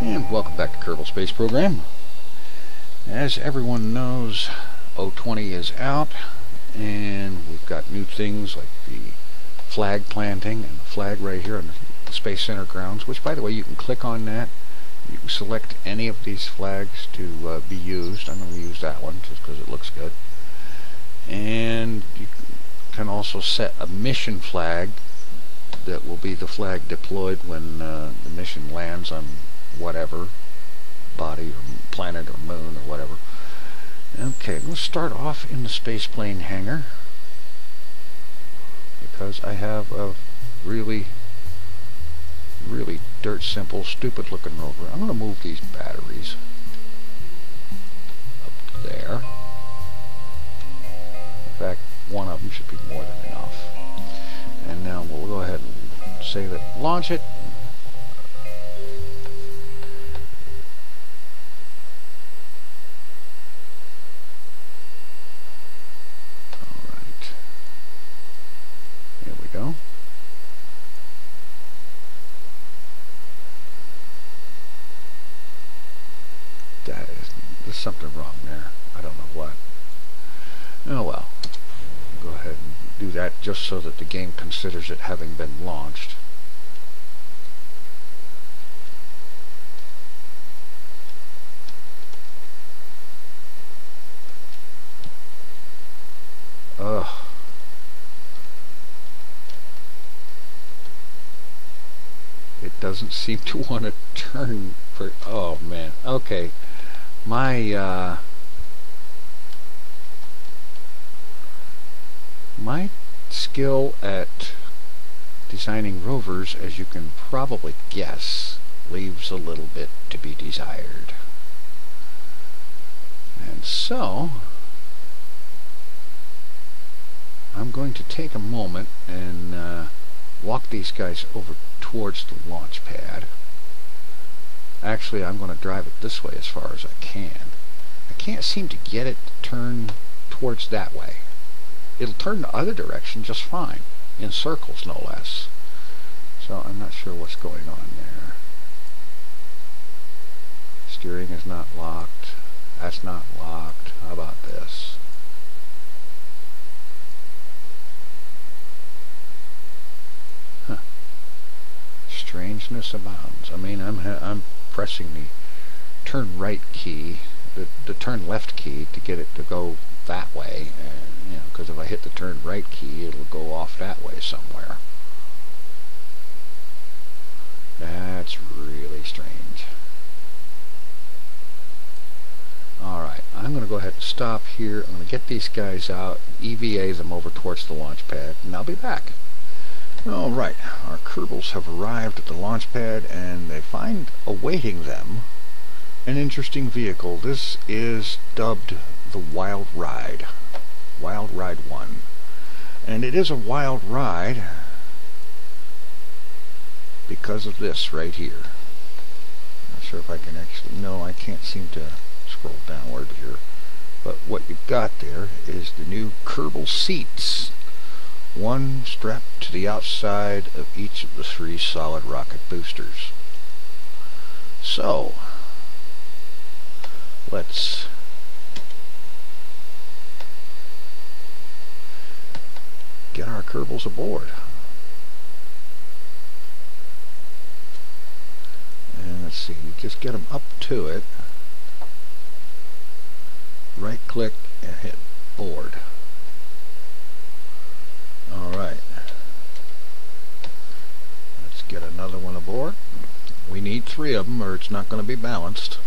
And welcome back to Kerbal Space Program. As everyone knows, O20 is out, and we've got new things like the flag planting and the flag right here on the Space Center grounds, which, by the way, you can click on that. You can select any of these flags to be used. I'm going to use that one just because it looks good. And you can also set a mission flag that will be the flag deployed when the mission lands on whatever body or planet or moon or whatever. Okay, let's start off in the spaceplane hangar because I have a really dirt simple, stupid looking rover. I'm going to move these batteries up there. In fact, one of them should be more than enough. And now we'll go ahead and save it, launch it. Alright. There we go. There's something wrong there. I don't know what. Oh well. Go ahead and do that just so that the game considers it having been launched. Ugh. It doesn't seem to want to turn for... Oh man. Okay. My skill at designing rovers, as you can probably guess, leaves a little bit to be desired. And so, I'm going to take a moment and walk these guys over towards the launch pad. Actually, I'm going to drive it this way as far as I can. I can't seem to get it to turn towards that way. It'll turn the other direction just fine, in circles no less. So I'm not sure what's going on there. Steering is not locked. That's not locked. How about this? Huh. Strangeness abounds. I mean, I'm pressing the turn right key, the turn left key to get it to go that way, and you know, because if I hit the turn right key, it'll go off that way somewhere. That's really strange. Alright, I'm going to go ahead and stop here. I'm going to get these guys out, EVA them over towards the launch pad, and I'll be back. Alright, our Kerbals have arrived at the launch pad, and they find awaiting them an interesting vehicle. This is dubbed the Wild Ride. Wild Ride 1. And it is a wild ride because of this right here. Not sure if I can actually... No, I can't seem to scroll downward here. But what you've got there is the new Kerbal seats. One strapped to the outside of each of the 3 solid rocket boosters. So, let's get our Kerbals aboard. And let's see, you just get them up to it, right click and hit board. Alright, let's get another one aboard. We need 3 of them or it's not going to be balanced.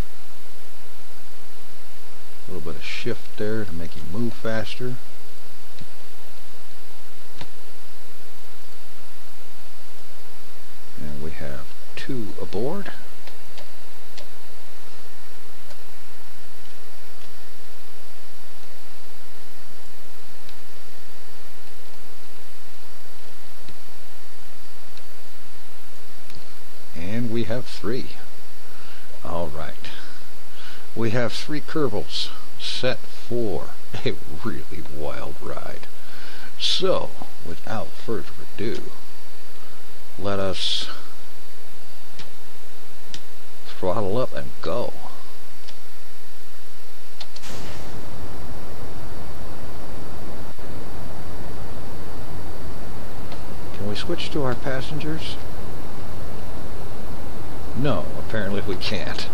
A little bit of shift there to make him move faster. And we have 2 aboard. And we have 3. Alright. We have 3 Kerbals set for a really wild ride. So, without further ado, let us throttle up and go. Can we switch to our passengers? No, apparently we can't.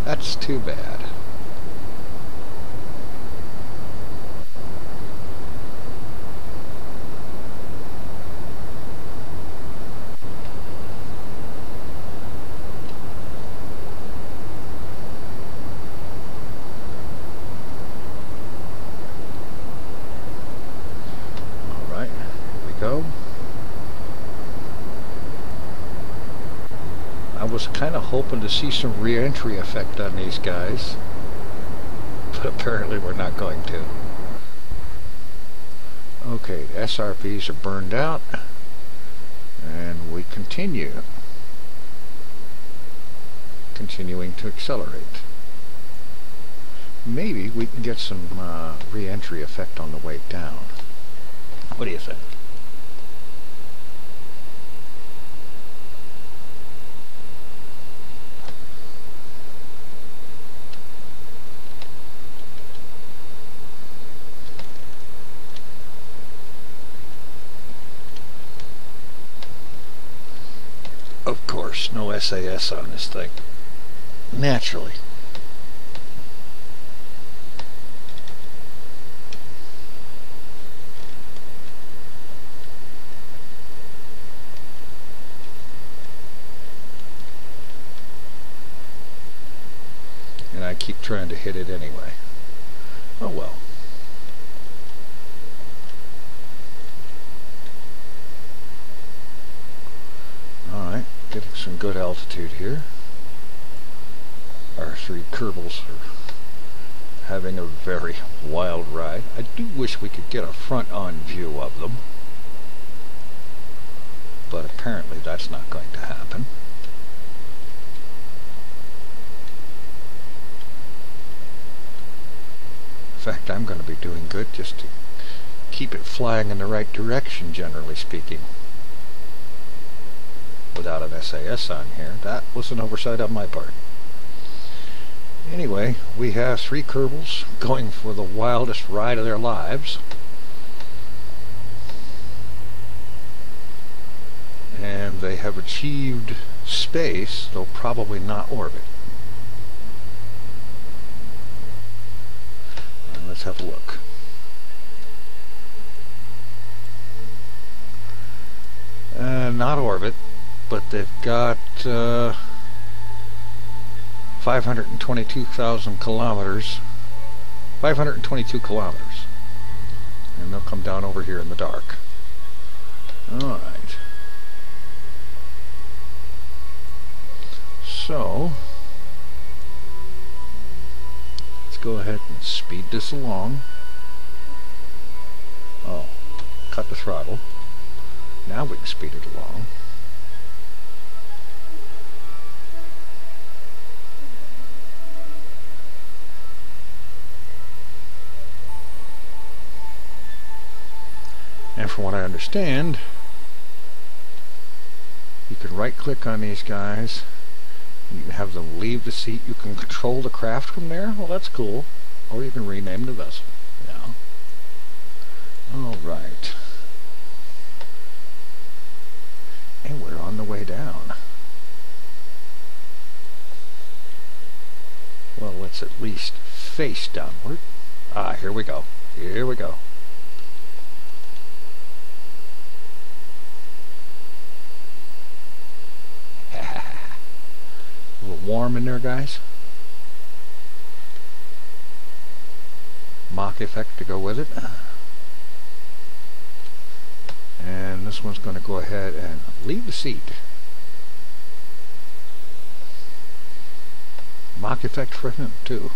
That's too bad. Alright, here we go. I was kind of hoping to see some re-entry effect on these guys, but apparently we're not going to. Okay, the SRPs are burned out, and we continuing to accelerate. Maybe we can get some re-entry effect on the way down. What do you think? Of course, no SAS on this thing. Naturally. And I keep trying to hit it anyway. Oh well. Alright, getting some good altitude here. Our three Kerbals are having a very wild ride. I do wish we could get a front-on view of them, but apparently that's not going to happen. In fact, I'm going to be doing good just to keep it flying in the right direction, generally speaking. Without an SAS on here, that was an oversight on my part. Anyway, we have three Kerbals going for the wildest ride of their lives. And they have achieved space, though probably not orbit. And let's have a look. Not orbit, but they've got 522,000 kilometers, 522 kilometers, and they'll come down over here in the dark. Alright, so let's go ahead and speed this along. Oh, cut the throttle. Now we can speed it along. And from what I understand, you can right-click on these guys. You can have them leave the seat. You can control the craft from there. Well, that's cool. Or you can rename the vessel. Yeah. All right. And we're on the way down. Well, let's at least face downward. Ah, here we go. Here we go. A little warm in there, guys. Mach effect to go with it. And this one's going to go ahead and leave the seat. Mach effect for him, too.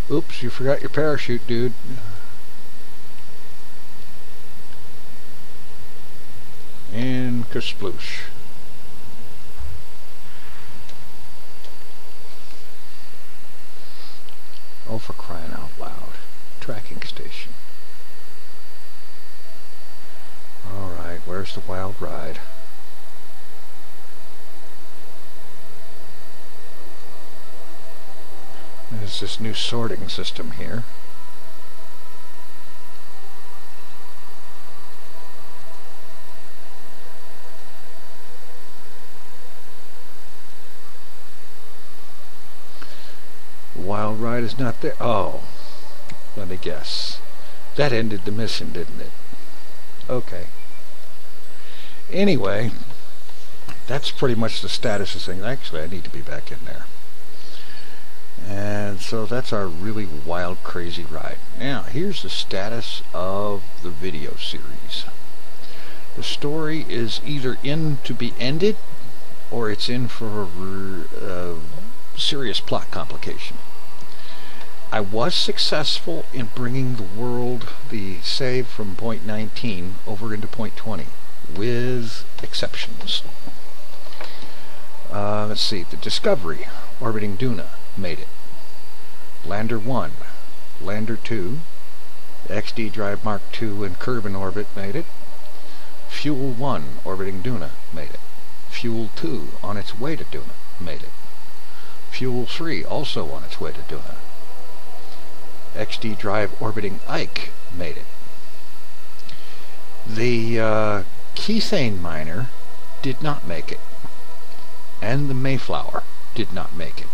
Oops, you forgot your parachute, dude. And kersploosh. Oh, for crying out loud. Tracking station. Alright, where's the wild ride? is this new sorting system here. Wild ride is not there. Oh, let me guess. That ended the mission, didn't it? Okay. Anyway, that's pretty much the status of things. Actually, I need to be back in there. And so that's our really wild, crazy ride. Now, here's the status of the video series. The story is either in to be ended, or it's in for a serious plot complication. I was successful in bringing the world, the save from point 19 over into point 20, with exceptions. Let's see, the Discovery, orbiting Duna, made it. Lander 1, Lander 2, XD Drive Mark 2 and Kerbal orbit made it. Fuel 1, orbiting Duna, made it. Fuel 2, on its way to Duna, made it. Fuel 3, also on its way to Duna. XD Drive orbiting Ike made it. The Kethane miner did not make it, and the Mayflower did not make it,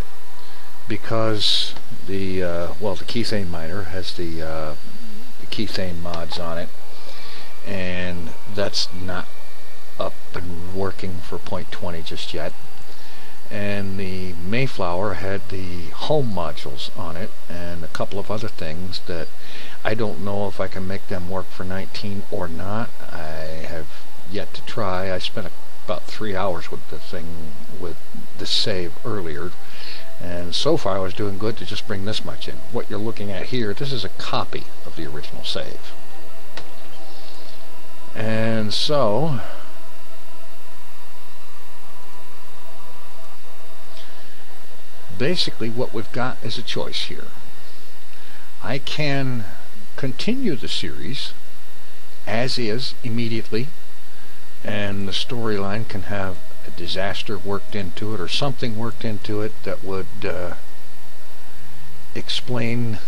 because the Kethane miner has the Kethane mods on it, and that's not up and working for point 20 just yet. And the Mayflower had the H.O.M.E modules on it and a couple of other things that I don't know if I can make them work for 19 or not. I have yet to try. I spent about 3 hours with the thing, with the save earlier, and so far I was doing good to just bring this much in. What you're looking at here, this is a copy of the original save. And so basically what we've got is a choice here. I can continue the series as is immediately, and the storyline can have a disaster worked into it or something worked into it that would explain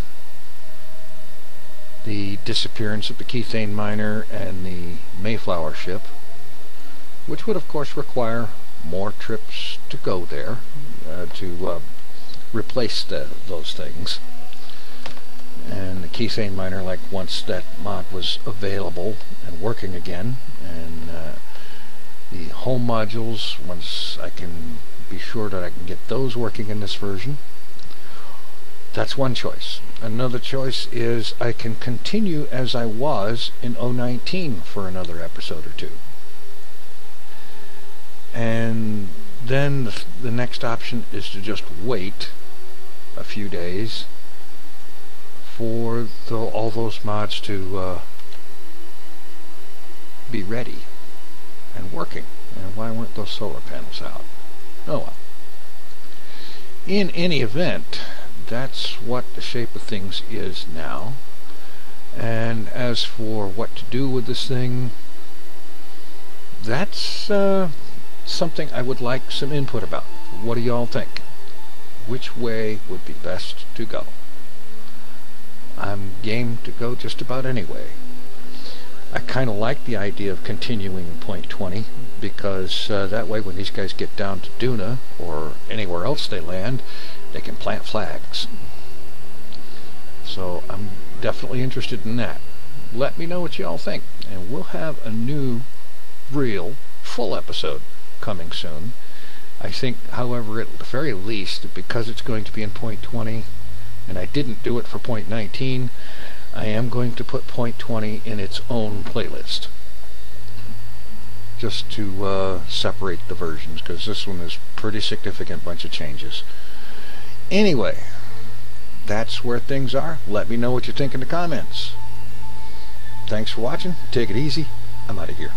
the disappearance of the Kethane miner and the Mayflower ship, which would of course require more trips to go there to replace those things. And the Kethane miner, like once that mod was available and working again, and the H.O.M.E modules, once I can be sure that I can get those working in this version. That's one choice. Another choice is I can continue as I was in 019 for another episode or two. And then the next option is to just wait a few days for all those mods to be ready and working. And why weren't those solar panels out? Oh well. In any event, that's what the shape of things is now. And as for what to do with this thing, that's something I would like some input about. What do y'all think? Which way would be best to go? I'm game to go just about any way. I kind of like the idea of continuing in point 20, because that way when these guys get down to Duna or anywhere else they land, they can plant flags. So I'm definitely interested in that. Let me know what y'all think, and we'll have a new, real, full episode coming soon. I think, however, at the very least, because it's going to be in point 20, and I didn't do it for point 19, I am going to put point 20 in its own playlist, just to separate the versions, because this one is a pretty significant bunch of changes. Anyway, that's where things are. Let me know what you think in the comments. Thanks for watching. Take it easy. I'm out of here.